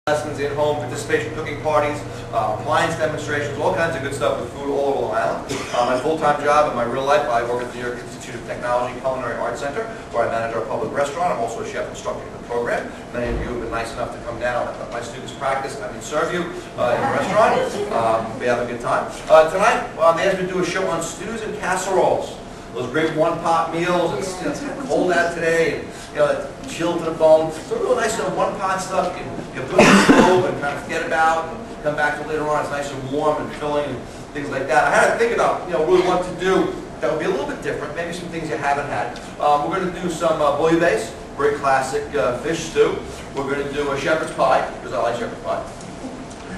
Lessons in home, participation cooking parties, appliance demonstrations, all kinds of good stuff with food all over Long Island. My full-time job in my real life, I work at the New York Institute of Technology Culinary Arts Center, where I manage our public restaurant. I'm also a chef instructor in the program. Many of you have been nice enough to come down and let my students practice. I mean, serve you in the restaurant. We have a good time. Tonight, they asked me to do a show on stews and casseroles. Those great one-pot meals. It's kind of cold out today, and chilled to the bone. So real nice one-pot stuff. You can put it in the stove and kind of forget about, and come back to later on. It's nice and warm and filling and things like that. I had to think about really what to do that would be a little bit different. Maybe some things you haven't had. We're going to do some bouillabaisse, very classic fish stew. We're going to do a shepherd's pie because I like shepherd's pie.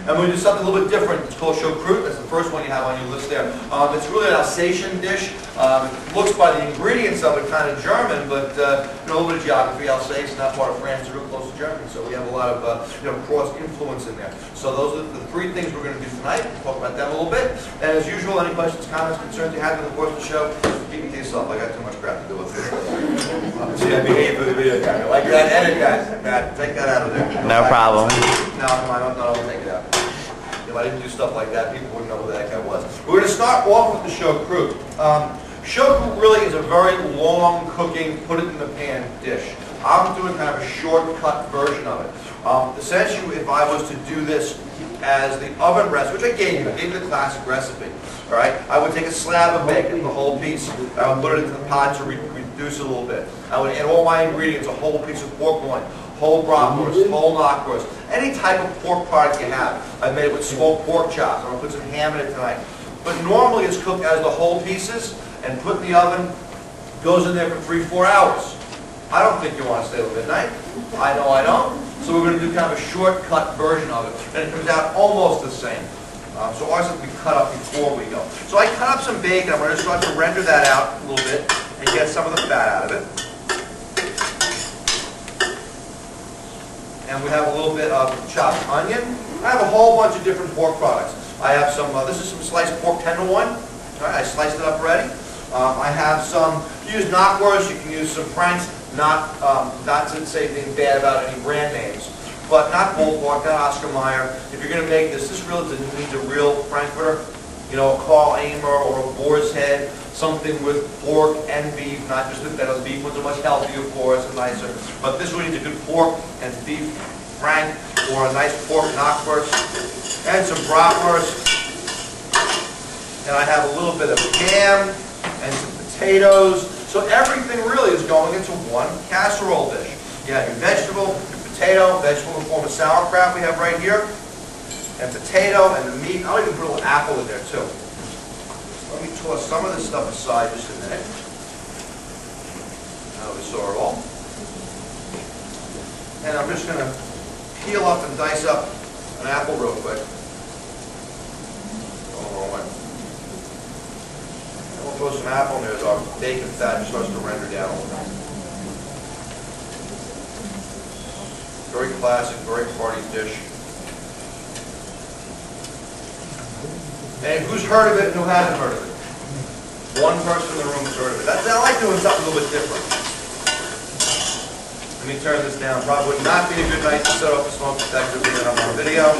And we're going to do something a little bit different. It's called choucroute. That's the first one you have on your list there. It's really an Alsatian dish. It looks by the ingredients of it kind of German, but a little bit of geography. Alsace is not part of France, it's real close to Germany, so we have a lot of cross influence in there. So those are the three things we're going to do tonight. We'll talk about them a little bit. And as usual, any questions, comments, concerns you have in the course of the show, keep it to yourself. I got too much crap to do with it. See, I behave for the video camera. Like that, edit that. Matt, take that out of there. No problem. No, I'll take it out. If I didn't do stuff like that, people wouldn't know who that guy was. We're going to start off with the choucroute. Choucroute really is a very long cooking, put it in the pan dish. I'm doing kind of a shortcut version of it. Essentially, if I was to do this as the oven recipe, which I gave you the classic recipe, all right? I would take a slab of bacon, the whole piece, I would put it into the pot to reduce it a little bit. I would add all my ingredients, a whole piece of pork loin, whole bratwurst, whole knockwurst, any type of pork product you have. I made it with smoked pork chops. I'm going to put some ham in it tonight. But normally it's cooked as the whole pieces and put in the oven, goes in there for 3-4 hours. I don't think you want to stay till midnight. I know I don't. So we're going to do kind of a shortcut version of it. And it comes out almost the same. So ours has to be cut up before we go. So I cut up some bacon. I'm going to start to render that out a little bit and get some of the fat out of it. And we have a little bit of chopped onion. I have a whole bunch of different pork products. I have some, this is some sliced pork tenderloin. All right, I sliced it up already. I have some, you use knockwurst, you can use some Frank's, not to say anything bad about any brand names, but not pulled pork, not Oscar Mayer. If you're going to make this really needs a real Frankfurter, a Carl Aimer or a boar's head, something with pork and beef, not just the better. Beef ones are much healthier, of course, and nicer. But this really needs a good pork and beef Frank or a nice pork knockwurst and some bratwurst. And I have a little bit of ham and some potatoes. So everything really is going into one casserole dish. You have your vegetable, your potato, vegetable in the form of sauerkraut we have right here, and potato and the meat. I'll even put a little apple in there too. Let me toss some of this stuff aside just a minute. Now we saw it all. And I'm just going to peel up and dice up an apple real quick. Go a long way. And we'll throw some apple in there as our bacon fat starts to render down a little bit. Very classic, very party dish. And who's heard of it and who hasn't heard of it? One person in the room has heard of it. I like doing something a little bit different. Let me turn this down. Probably would not be a good night to set off the smoke detector being up on video.